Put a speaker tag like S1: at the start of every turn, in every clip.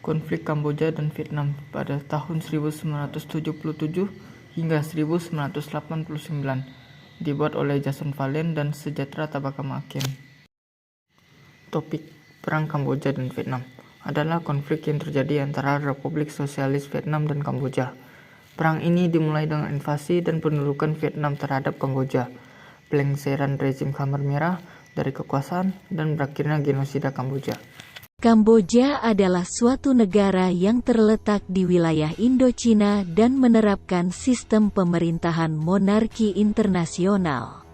S1: konflik Kamboja dan Vietnam pada tahun 1977 hingga 1989, dibuat oleh Jason Valen dan Sejahtera Tabaka Makin. Topik Perang Kamboja dan Vietnam adalah konflik yang terjadi antara Republik Sosialis Vietnam dan Kamboja. Perang ini dimulai dengan invasi dan pendudukan Vietnam terhadap Kamboja, pelengseran rezim Khmer Merah dari kekuasaan, dan berakhirnya genosida Kamboja.
S2: Kamboja adalah suatu negara yang terletak di wilayah Indochina dan menerapkan sistem pemerintahan monarki internasional.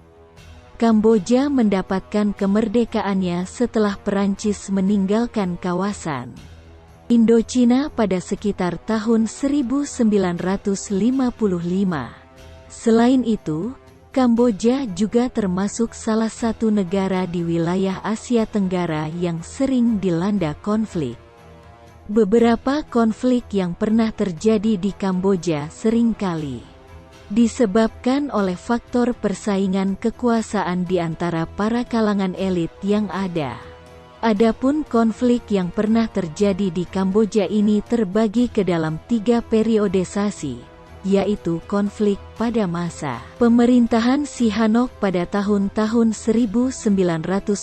S2: Kamboja mendapatkan kemerdekaannya setelah Perancis meninggalkan kawasan Indochina pada sekitar tahun 1955. Selain itu, Kamboja juga termasuk salah satu negara di wilayah Asia Tenggara yang sering dilanda konflik. Beberapa konflik yang pernah terjadi di Kamboja seringkali disebabkan oleh faktor persaingan kekuasaan di antara para kalangan elit yang ada. Adapun konflik yang pernah terjadi di Kamboja ini terbagi ke dalam 3 periodisasi, yaitu konflik pada masa pemerintahan Sihanouk pada tahun-tahun 1955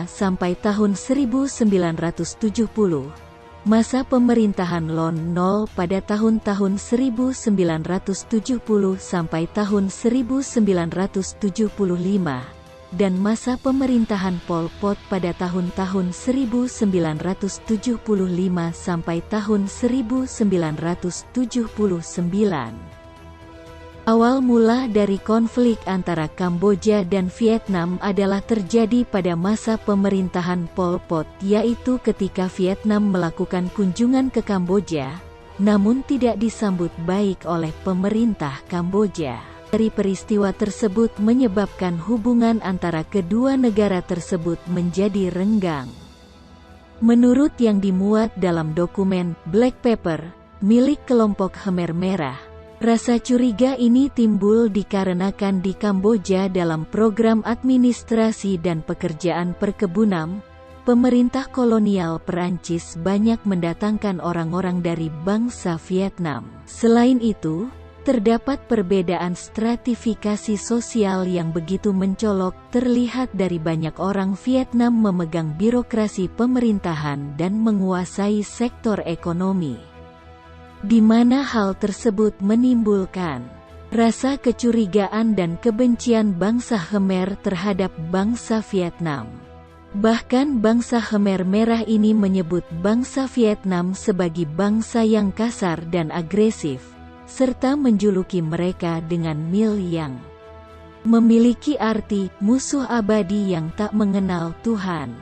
S2: sampai tahun 1970, masa pemerintahan Lon Nol pada tahun-tahun 1970 sampai tahun 1975, dan masa pemerintahan Pol Pot pada tahun-tahun 1975 sampai tahun 1979. Awal mula dari konflik antara Kamboja dan Vietnam adalah terjadi pada masa pemerintahan Pol Pot, yaitu ketika Vietnam melakukan kunjungan ke Kamboja, namun tidak disambut baik oleh pemerintah Kamboja. Dari peristiwa tersebut menyebabkan hubungan antara kedua negara tersebut menjadi renggang. Menurut yang dimuat dalam dokumen Black Paper milik kelompok Khmer Merah, rasa curiga ini timbul dikarenakan di Kamboja dalam program administrasi dan pekerjaan perkebunan, pemerintah kolonial Perancis banyak mendatangkan orang-orang dari bangsa Vietnam. Selain itu, terdapat perbedaan stratifikasi sosial yang begitu mencolok terlihat dari banyak orang Vietnam memegang birokrasi pemerintahan dan menguasai sektor ekonomi, di mana hal tersebut menimbulkan rasa kecurigaan dan kebencian bangsa Khmer terhadap bangsa Vietnam. Bahkan bangsa Khmer Merah ini menyebut bangsa Vietnam sebagai bangsa yang kasar dan agresif, serta menjuluki mereka dengan Mil yang memiliki arti musuh abadi yang tak mengenal Tuhan.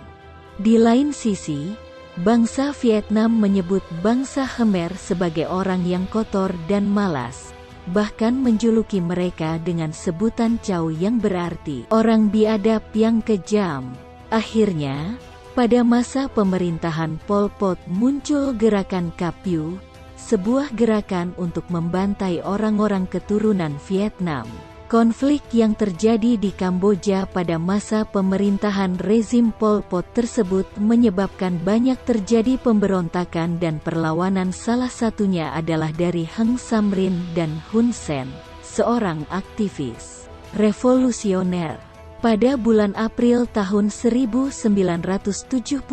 S2: Di lain sisi, bangsa Vietnam menyebut bangsa Khmer sebagai orang yang kotor dan malas, bahkan menjuluki mereka dengan sebutan Chow yang berarti orang biadab yang kejam. Akhirnya, pada masa pemerintahan Pol Pot muncul gerakan Kapyu, sebuah gerakan untuk membantai orang-orang keturunan Vietnam. Konflik yang terjadi di Kamboja pada masa pemerintahan rezim Pol Pot tersebut menyebabkan banyak terjadi pemberontakan dan perlawanan, salah satunya adalah dari Heng Samrin dan Hun Sen, seorang aktivis revolusioner. Pada bulan April tahun 1978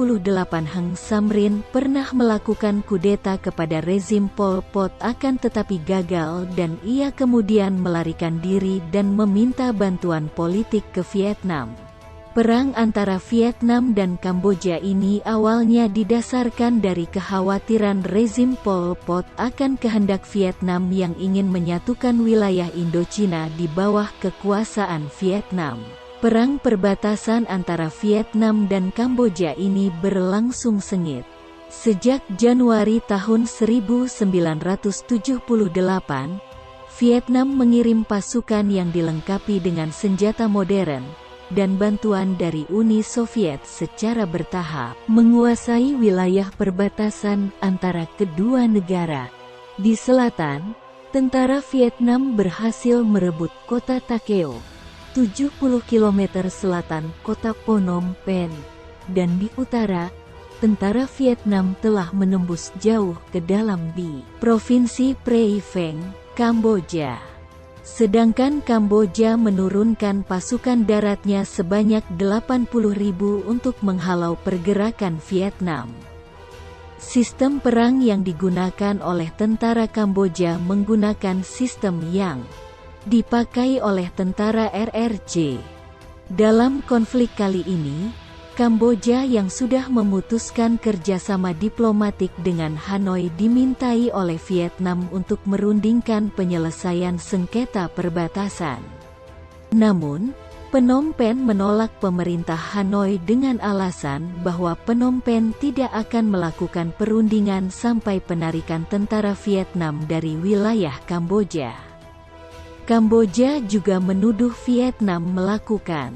S2: Heng Samrin pernah melakukan kudeta kepada rezim Pol Pot, akan tetapi gagal dan ia kemudian melarikan diri dan meminta bantuan politik ke Vietnam. Perang antara Vietnam dan Kamboja ini awalnya didasarkan dari kekhawatiran rezim Pol Pot akan kehendak Vietnam yang ingin menyatukan wilayah Indochina di bawah kekuasaan Vietnam. Perang perbatasan antara Vietnam dan Kamboja ini berlangsung sengit. Sejak Januari tahun 1978, Vietnam mengirim pasukan yang dilengkapi dengan senjata modern dan bantuan dari Uni Soviet secara bertahap menguasai wilayah perbatasan antara kedua negara. Di selatan, tentara Vietnam berhasil merebut kota Takeo, 70 km selatan kota Phnom Penh, dan di utara, tentara Vietnam telah menembus jauh ke dalam di Provinsi Prey Veng, Kamboja. Sedangkan Kamboja menurunkan pasukan daratnya sebanyak 80.000 untuk menghalau pergerakan Vietnam. Sistem perang yang digunakan oleh tentara Kamboja menggunakan sistem yang dipakai oleh tentara RRC. Dalam konflik kali ini, Kamboja yang sudah memutuskan kerjasama diplomatik dengan Hanoi dimintai oleh Vietnam untuk merundingkan penyelesaian sengketa perbatasan. Namun, Phnom Penh menolak pemerintah Hanoi dengan alasan bahwa Phnom Penh tidak akan melakukan perundingan sampai penarikan tentara Vietnam dari wilayah Kamboja. Kamboja juga menuduh Vietnam melakukan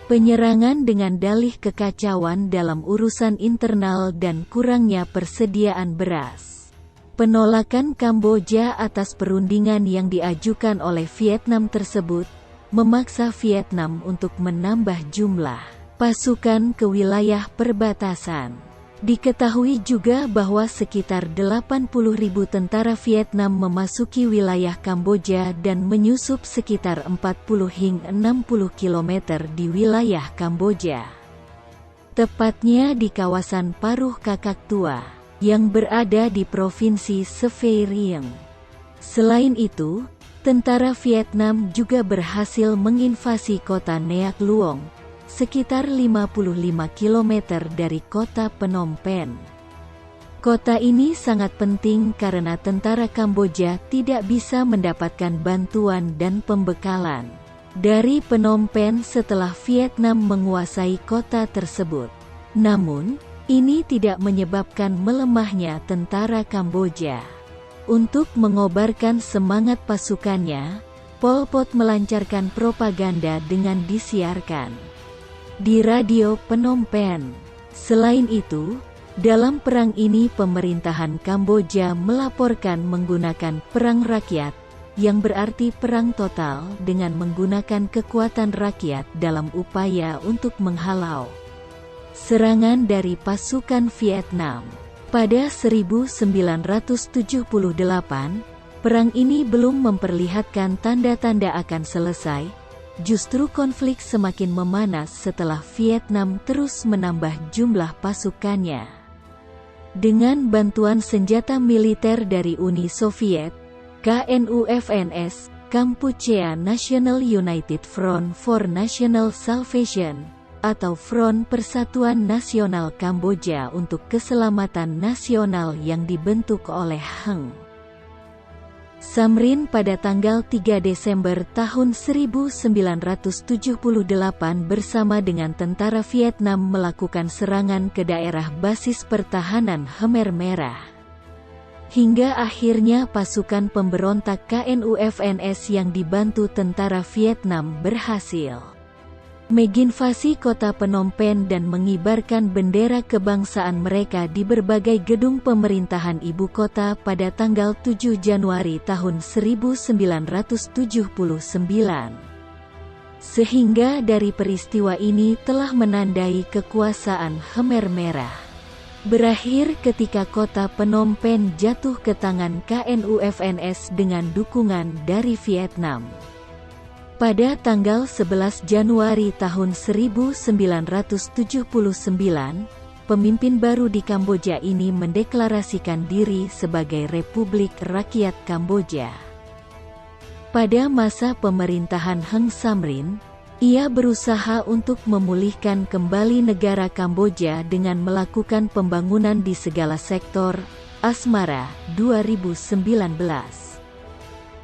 S2: penyerangan dengan dalih kekacauan dalam urusan internal dan kurangnya persediaan beras. Penolakan Kamboja atas perundingan yang diajukan oleh Vietnam tersebut memaksa Vietnam untuk menambah jumlah pasukan ke wilayah perbatasan. Diketahui juga bahwa sekitar 80.000 tentara Vietnam memasuki wilayah Kamboja dan menyusup sekitar 40 hingga 60 km di wilayah Kamboja. Tepatnya di kawasan Paruh Kakak Tua, yang berada di Provinsi Svay Rieng. Selain itu, tentara Vietnam juga berhasil menginvasi kota Neak Luong, sekitar 55 km dari kota Phnom Penh. Kota ini sangat penting karena tentara Kamboja tidak bisa mendapatkan bantuan dan pembekalan dari Phnom Penh setelah Vietnam menguasai kota tersebut. Namun, ini tidak menyebabkan melemahnya tentara Kamboja. Untuk mengobarkan semangat pasukannya, Pol Pot melancarkan propaganda dengan disiarkan di radio Phnom Penh. Selain itu, dalam perang ini pemerintahan Kamboja melaporkan menggunakan perang rakyat, yang berarti perang total dengan menggunakan kekuatan rakyat dalam upaya untuk menghalau serangan dari pasukan Vietnam. Pada 1978, perang ini belum memperlihatkan tanda-tanda akan selesai. Justru konflik semakin memanas setelah Vietnam terus menambah jumlah pasukannya. Dengan bantuan senjata militer dari Uni Soviet, KNU-FNS, Kampuchea National United Front for National Salvation, atau Front Persatuan Nasional Kamboja untuk Keselamatan Nasional yang dibentuk oleh Heng Samrin pada tanggal 3 Desember tahun 1978 bersama dengan tentara Vietnam melakukan serangan ke daerah basis pertahanan Khmer Merah. Hingga akhirnya pasukan pemberontak KNU-FNS yang dibantu tentara Vietnam berhasil menginvasi kota Phnom Penh dan mengibarkan bendera kebangsaan mereka di berbagai gedung pemerintahan ibu kota pada tanggal 7 Januari tahun 1979. Sehingga dari peristiwa ini telah menandai kekuasaan Khmer Merah berakhir ketika kota Phnom Penh jatuh ke tangan KNU-FNS dengan dukungan dari Vietnam. Pada tanggal 11 Januari tahun 1979, pemimpin baru di Kamboja ini mendeklarasikan diri sebagai Republik Rakyat Kamboja. Pada masa pemerintahan Heng Samrin, ia berusaha untuk memulihkan kembali negara Kamboja dengan melakukan pembangunan di segala sektor. Asmara, 2019.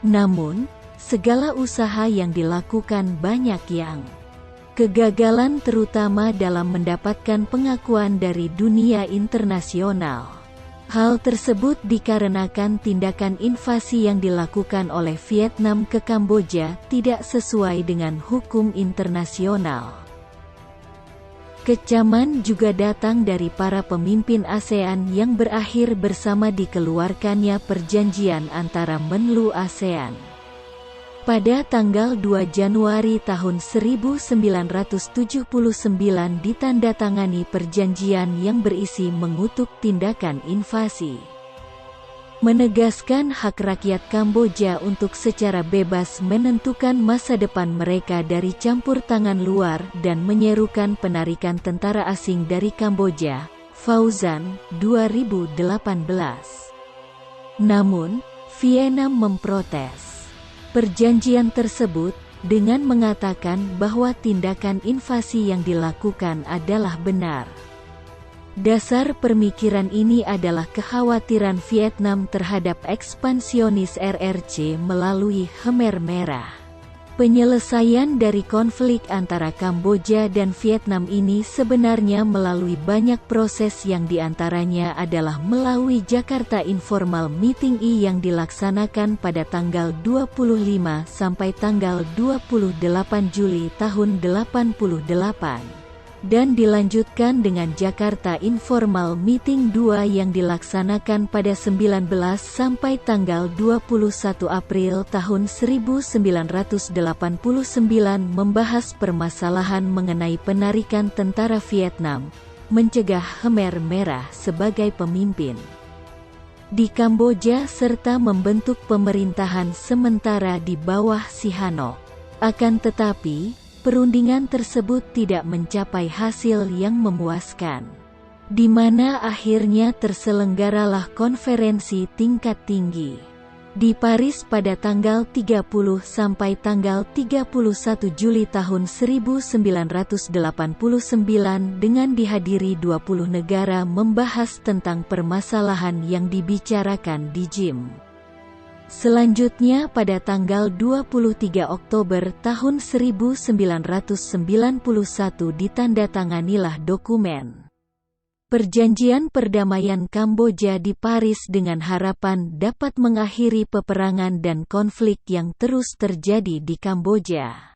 S2: Namun, segala usaha yang dilakukan banyak yang kegagalan terutama dalam mendapatkan pengakuan dari dunia internasional. Hal tersebut dikarenakan tindakan invasi yang dilakukan oleh Vietnam ke Kamboja tidak sesuai dengan hukum internasional. Kecaman juga datang dari para pemimpin ASEAN yang berakhir bersama dikeluarkannya perjanjian antara Menlu ASEAN. Pada tanggal 2 Januari tahun 1979 ditandatangani perjanjian yang berisi mengutuk tindakan invasi, menegaskan hak rakyat Kamboja untuk secara bebas menentukan masa depan mereka dari campur tangan luar dan menyerukan penarikan tentara asing dari Kamboja. Fauzan, 2018. Namun, Vietnam memprotes perjanjian tersebut dengan mengatakan bahwa tindakan invasi yang dilakukan adalah benar. Dasar pemikiran ini adalah kekhawatiran Vietnam terhadap ekspansionis RRC melalui Khmer Merah. Penyelesaian dari konflik antara Kamboja dan Vietnam ini sebenarnya melalui banyak proses, yang diantaranya adalah melalui Jakarta Informal Meeting yang dilaksanakan pada tanggal 25 sampai tanggal 28 Juli tahun 88. Dan dilanjutkan dengan Jakarta Informal Meeting 2 yang dilaksanakan pada 19 sampai tanggal 21 April tahun 1989 membahas permasalahan mengenai penarikan tentara Vietnam, mencegah Khmer Merah sebagai pemimpin di Kamboja serta membentuk pemerintahan sementara di bawah Sihanouk. Akan tetapi, perundingan tersebut tidak mencapai hasil yang memuaskan, di mana akhirnya terselenggaralah konferensi tingkat tinggi di Paris pada tanggal 30 sampai tanggal 31 Juli tahun 1989 dengan dihadiri 20 negara membahas tentang permasalahan yang dibicarakan di JIM. Selanjutnya pada tanggal 23 Oktober tahun 1991 ditandatanganilah dokumen Perjanjian Perdamaian Kamboja di Paris dengan harapan dapat mengakhiri peperangan dan konflik yang terus terjadi di Kamboja.